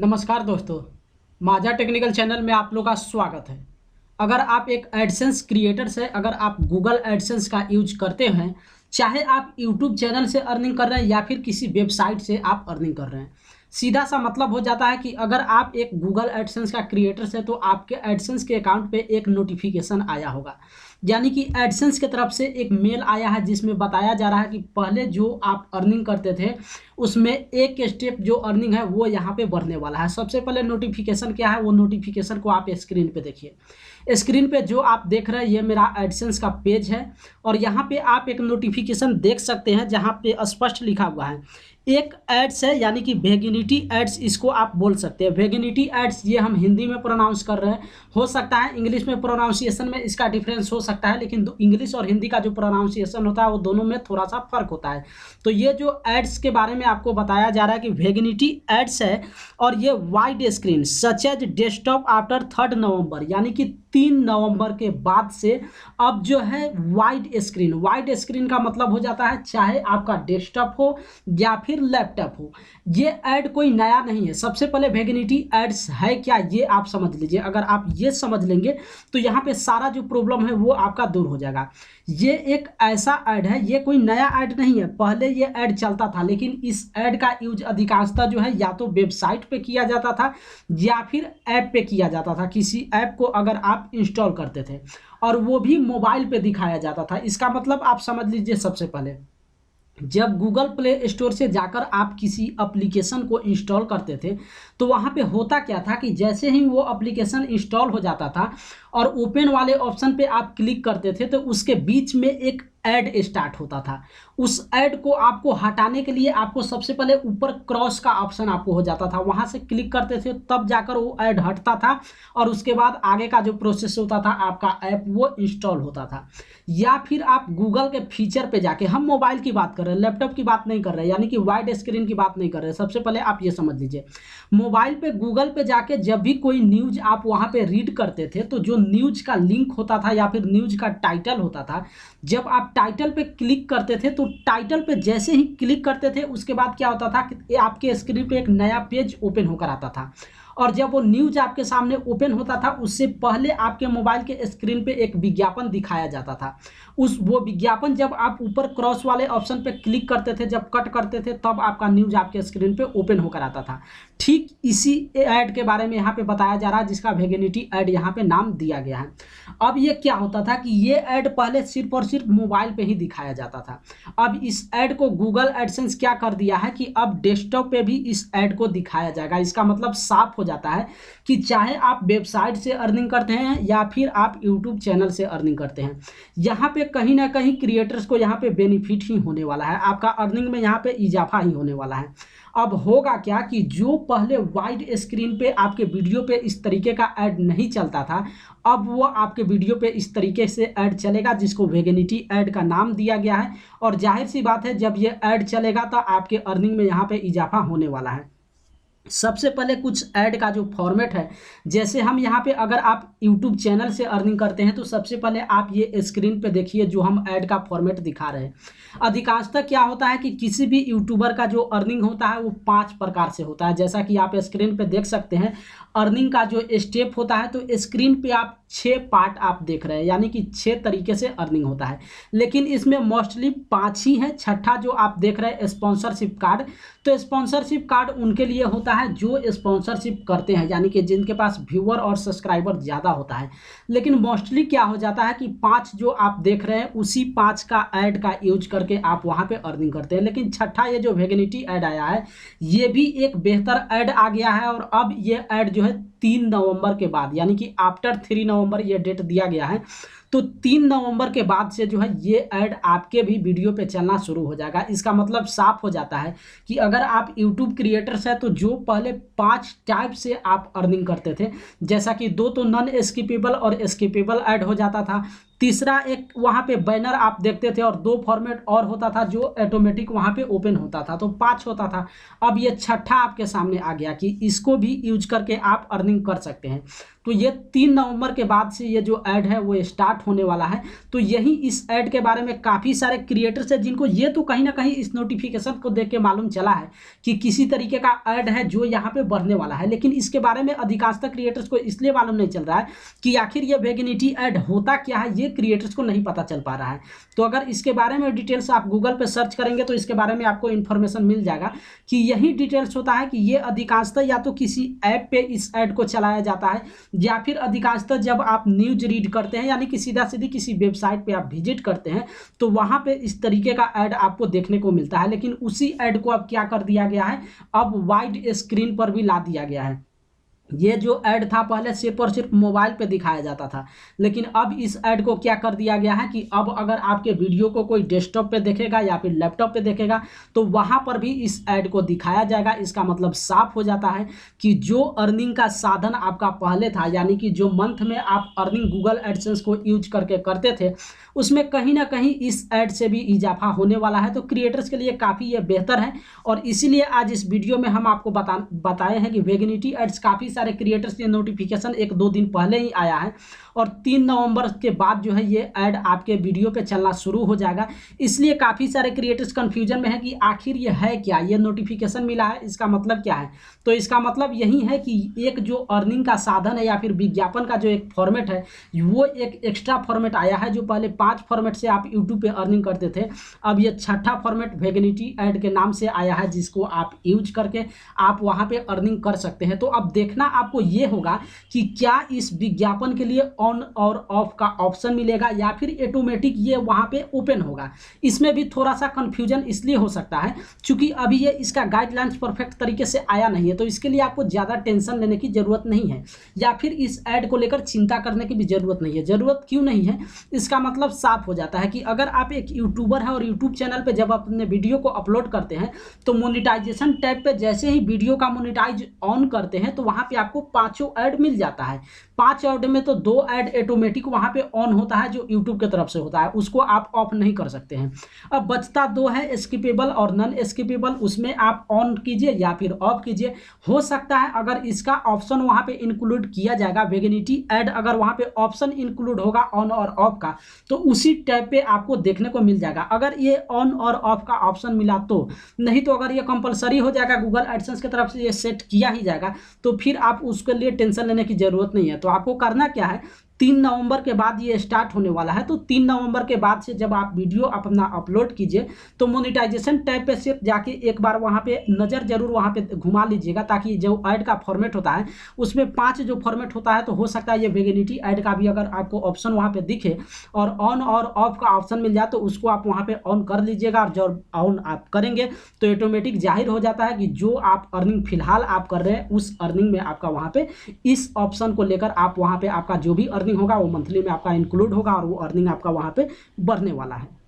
नमस्कार दोस्तों, माझा टेक्निकल चैनल में आप लोग का स्वागत है। अगर आप एक एडसेंस क्रिएटर्स है, अगर आप गूगल एडसेंस का यूज करते हैं, चाहे आप यूट्यूब चैनल से अर्निंग कर रहे हैं या फिर किसी वेबसाइट से आप अर्निंग कर रहे हैं, सीधा सा मतलब हो जाता है कि अगर आप एक गूगल एडसेंस का क्रिएटर्स है तो आपके एडसेंस के अकाउंट पे एक नोटिफिकेशन आया होगा। यानी कि एडसेंस की तरफ से एक मेल आया है जिसमें बताया जा रहा है कि पहले जो आप अर्निंग करते थे उसमें एक स्टेप जो अर्निंग है वो यहाँ पे बढ़ने वाला है। सबसे पहले नोटिफिकेशन क्या है, वो नोटिफिकेशन को आप स्क्रीन पे देखिए। स्क्रीन पे जो आप देख रहे हैं ये मेरा एडसेंस का पेज है और यहाँ पे आप एक नोटिफिकेशन देख सकते हैं जहाँ पे स्पष्ट लिखा हुआ है एक एड्स है, यानी कि वेगिनिटी एड्स इसको आप बोल सकते हैं। वेगिनिटी एड्स ये हम हिंदी में प्रोनाउंस कर रहे हैं, हो सकता है इंग्लिश में प्रोनाउंसिएशन में इसका डिफरेंस हो सकता है, लेकिन इंग्लिश और हिंदी का जो प्रोनाउंसिएशन होता है वो दोनों में थोड़ा सा फर्क होता है। तो ये जो एड्स के बारे में आपको बताया जा रहा है कि वेगिनिटी एड्स है और ये wide screen such as desktop after 3 November, यानी कि 3 नवंबर के बाद से अब जो है वाइड स्क्रीन का मतलब हो जाता है चाहे आपका डेस्कटॉप हो या फिर लैपटॉप हो। ये ऐड कोई नया नहीं है। सबसे पहले वेगिनिटी एड्स है क्या ये आप समझ लीजिए। अगर आप ये समझ लेंगे तो यहाँ पे सारा जो प्रॉब्लम है वो आपका दूर हो जाएगा। ये एक ऐसा ऐड है, ये कोई नया ऐड नहीं है, पहले ये ऐड चलता था, लेकिन इस ऐड का यूज अधिकांशतः जो है या तो वेबसाइट पे किया जाता था या फिर ऐप पे किया जाता था। किसी ऐप को अगर आप इंस्टॉल करते थे और वो भी मोबाइल पे दिखाया जाता था। इसका मतलब आप समझ लीजिए, सबसे पहले जब गूगल प्ले स्टोर से जाकर आप किसी एप्लीकेशन को इंस्टॉल करते थे तो वहाँ पे होता क्या था कि जैसे ही वो एप्लीकेशन इंस्टॉल हो जाता था और ओपन वाले ऑप्शन पे आप क्लिक करते थे तो उसके बीच में एक ऐड स्टार्ट होता था। उस ऐड को आपको हटाने के लिए आपको सबसे पहले ऊपर क्रॉस का ऑप्शन आपको हो जाता था, वहाँ से क्लिक करते थे तब जाकर वो ऐड हटता था और उसके बाद आगे का जो प्रोसेस होता था आपका ऐप वो इंस्टॉल होता था। या फिर आप गूगल के फीचर पे जाके, हम मोबाइल की बात कर रहे हैं, लैपटॉप की बात नहीं कर रहे हैं, यानी कि वाइड स्क्रीन की बात नहीं कर रहे हैं। सबसे पहले आप ये समझ लीजिए, मोबाइल पे गूगल पे जाके जब भी कोई न्यूज आप वहाँ पे रीड करते थे तो जो न्यूज का लिंक होता था या फिर न्यूज का टाइटल होता था, जब आप टाइटल पे क्लिक करते थे तो टाइटल पे जैसे ही क्लिक करते थे उसके बाद क्या होता था कि आपके स्क्रीन पे एक नया पेज ओपन होकर आता था। और जब वो न्यूज आपके सामने ओपन होता था उससे पहले आपके मोबाइल के स्क्रीन पे एक विज्ञापन दिखाया जाता था। वो विज्ञापन जब आप ऊपर क्रॉस वाले ऑप्शन पे क्लिक करते थे, जब कट करते थे, तब आपका न्यूज आपके स्क्रीन पे ओपन होकर आता था। ठीक इसी ऐड के बारे में यहाँ पे बताया जा रहा है जिसका वेगिनिटी ऐड यहाँ पे नाम दिया गया है। अब ये क्या होता था कि ये ऐड पहले सिर्फ और सिर्फ मोबाइल पे ही दिखाया जाता था। अब इस ऐड को गूगल एडसेंस क्या कर दिया है कि अब डेस्कटॉप पे भी इस ऐड को दिखाया जाएगा। इसका मतलब साफ हो जाता है कि चाहे आप वेबसाइट से अर्निंग करते हैं या फिर आप यूट्यूब चैनल से अर्निंग करते हैं, यहाँ पे कहीं ना कहीं क्रिएटर्स को यहाँ पे बेनिफिट ही होने वाला है, आपका अर्निंग में यहाँ पे इजाफा ही होने वाला है। अब होगा क्या कि जो पहले वाइड स्क्रीन पे आपके वीडियो पे इस तरीके का ऐड नहीं चलता था, अब वो आपके वीडियो पे इस तरीके से ऐड चलेगा जिसको वेगिनिटी ऐड का नाम दिया गया है। और जाहिर सी बात है जब ये ऐड चलेगा तो आपके अर्निंग में यहाँ पे इजाफा होने वाला है। सबसे पहले कुछ ऐड का जो फॉर्मेट है, जैसे हम यहाँ पे अगर आप यूट्यूब चैनल से अर्निंग करते हैं तो सबसे पहले आप ये स्क्रीन पे देखिए जो हम ऐड का फॉर्मेट दिखा रहे हैं। अधिकांशतः क्या होता है कि किसी भी यूट्यूबर का जो अर्निंग होता है वो 5 प्रकार से होता है। जैसा कि आप स्क्रीन पे देख सकते हैं, अर्निंग का जो स्टेप होता है तो स्क्रीन पे आप 6 पार्ट आप देख रहे हैं, यानी कि 6 तरीके से अर्निंग होता है, लेकिन इसमें मोस्टली 5 ही है। छठा जो आप देख रहे हैं स्पॉन्सरशिप कार्ड, तो स्पॉन्सरशिप कार्ड उनके लिए होता है जो स्पॉन्सरशिप करते हैं, यानी कि जिनके पास व्यूअर और सब्सक्राइबर ज़्यादा होता है। लेकिन मोस्टली क्या हो जाता है कि 5 जो आप देख रहे हैं उसी 5 का ऐड का यूज करके आप वहाँ पे अर्निंग करते हैं। लेकिन छठा ये जो वेगिनिटी ऐड आया है ये भी एक बेहतर ऐड आ गया है और अब ये ऐड जो है 3 नवंबर के बाद, यानी कि आफ्टर 3 नवंबर ये डेट दिया गया है, तो 3 नवंबर के बाद से जो है ये ऐड आपके भी वीडियो पे चलना शुरू हो जाएगा। इसका मतलब साफ हो जाता है कि अगर आप यूट्यूब क्रिएटर्स हैं तो जो पहले 5 टाइप से आप अर्निंग करते थे, जैसा कि 2 तो नॉन स्किपेबल और स्किपेबल ऐड हो जाता था, तीसरा एक वहाँ पे बैनर आप देखते थे और 2 फॉर्मेट और होता था जो ऑटोमेटिक वहाँ पे ओपन होता था, तो 5 होता था। अब ये छठा आपके सामने आ गया कि इसको भी यूज करके आप अर्निंग कर सकते हैं। तो ये 3 नवंबर के बाद से ये जो ऐड है वो स्टार्ट होने वाला है। तो यही इस ऐड के बारे में काफ़ी सारे क्रिएटर्स हैं जिनको ये तो कहीं ना कहीं इस नोटिफिकेशन को देख के मालूम चला है कि किसी तरीके का ऐड है जो यहाँ पे बढ़ने वाला है, लेकिन इसके बारे में अधिकांशतः क्रिएटर्स को इसलिए मालूम नहीं चल रहा है कि आखिर ये वेगनिटी ऐड होता क्या है, ये क्रिएटर्स को नहीं पता चल पा रहा है। तो अगर इसके बारे में डिटेल्स आप गूगल पे सर्च करेंगे तो इसके बारे में आपको इन्फॉर्मेशन मिल जाएगा कि यही डिटेल्स होता है कि ये अधिकांशतः या तो किसी ऐप पे इस ऐड को चलाया जाता है या फिर अधिकांशतः जब आप न्यूज रीड करते हैं यानी कि सीधा सीधी किसी वेबसाइट पे आप विजिट करते हैं तो वहां पे इस तरीके का ऐड आपको देखने को मिलता है। लेकिन उसी ऐड को अब क्या कर दिया गया है, अब वाइड स्क्रीन पर भी ला दिया गया है। ये जो ऐड था पहले सिर्फ और सिर्फ मोबाइल पे दिखाया जाता था, लेकिन अब इस ऐड को क्या कर दिया गया है कि अब अगर आपके वीडियो को कोई डेस्कटॉप पे देखेगा या फिर लैपटॉप पे देखेगा तो वहां पर भी इस ऐड को दिखाया जाएगा। इसका मतलब साफ हो जाता है कि जो अर्निंग का साधन आपका पहले था, यानी कि जो मंथ में आप अर्निंग गूगल एडसेंस को यूज करके करते थे, उसमें कहीं ना कहीं इस ऐड से भी इजाफा होने वाला है। तो क्रिएटर्स के लिए काफ़ी ये बेहतर है और इसीलिए आज इस वीडियो में हम आपको बताए हैं कि वेगनिटी एड्स काफ़ी सारे क्रिएटर्स के नोटिफिकेशन 1-2 दिन पहले ही आया है और 3 नवंबर के बाद जो है ये ऐड आपके वीडियो पे चलना शुरू हो जाएगा। इसलिए काफ़ी सारे क्रिएटर्स कन्फ्यूजन में है कि आखिर ये है क्या, ये नोटिफिकेशन मिला है इसका मतलब क्या है। तो इसका मतलब यही है कि एक जो अर्निंग का साधन है या फिर विज्ञापन का जो एक फॉर्मेट है वो एक एक्स्ट्रा फॉर्मेट आया है। जो पहले 5 फॉर्मेट से आप यूट्यूब पे अर्निंग करते थे, अब ये छठा फॉर्मेट वेगनिटी ऐड के नाम से आया है जिसको आप यूज करके आप वहाँ पे अर्निंग कर सकते हैं। तो अब देखना आपको ये होगा कि क्या इस विज्ञापन के लिए ऑन और ऑफ का ऑप्शन मिलेगा या फिर ऑटोमेटिक ये वहाँ पे ओपन होगा। इसमें भी थोड़ा सा कंफ्यूजन इसलिए हो सकता है क्योंकि अभी ये इसका गाइडलाइंस परफेक्ट तरीके से आया नहीं है। तो इसके लिए आपको ज़्यादा टेंशन लेने की ज़रूरत नहीं है या फिर इस ऐड को लेकर चिंता करने की भी ज़रूरत नहीं है। ज़रूरत क्यों नहीं है, इसका मतलब साफ हो जाता है कि अगर आप एक यूट्यूबर हैं और यूट्यूब चैनल पर जब आप अपने वीडियो को अपलोड करते हैं तो मोनिटाइजेशन टैब पर जैसे ही वीडियो का मोनिटाइज ऑन करते हैं तो वहाँ पर आपको 5 ऐड मिल जाता है। 5 ऐड में तो 2 ऐड ऑटोमेटिक वहाँ पे ऑन होता है जो यूट्यूब की तरफ से होता है, उसको आप ऑफ नहीं कर सकते हैं। अब बचता 2 है स्किपेबल और नॉन स्किपेबल, उसमें आप ऑन कीजिए या फिर ऑफ कीजिए। हो सकता है अगर इसका ऑप्शन वहाँ पे इंक्लूड किया जाएगा, वेगनिटी ऐड अगर वहाँ पे ऑप्शन इंक्लूड होगा ऑन और ऑफ का तो उसी टैब पे आपको देखने को मिल जाएगा। अगर ये ऑन और ऑफ का ऑप्शन मिला तो, नहीं तो अगर ये कंपलसरी हो जाएगा, गूगल एडसेंस की तरफ से ये सेट किया ही जाएगा तो फिर आप उसके लिए टेंशन लेने की जरूरत नहीं है। तो आपको करना क्या है, 3 नवंबर के बाद ये स्टार्ट होने वाला है। तो 3 नवंबर के बाद से जब आप वीडियो अपना अपलोड कीजिए तो मोनेटाइजेशन टैब पे सिर्फ जाके एक बार वहाँ पे नज़र जरूर वहाँ पे घुमा लीजिएगा ताकि जो ऐड का फॉर्मेट होता है उसमें 5 जो फॉर्मेट होता है तो हो सकता है ये वेगनिटी ऐड का भी अगर आपको ऑप्शन वहाँ पे दिखे और ऑन और ऑफ का ऑप्शन मिल जाए तो उसको आप वहाँ पे ऑन कर लीजिएगा। और जब ऑन आप करेंगे तो ऑटोमेटिक जाहिर हो जाता है कि जो आप अर्निंग फिलहाल आप कर रहे हैं उस अर्निंग में आपका वहाँ पे इस ऑप्शन को लेकर आप वहाँ पे आपका जो भी अर्निंग होगा वो मंथली में आपका इंक्लूड होगा और वो अर्निंग आपका वहाँ पे बढ़ने वाला है।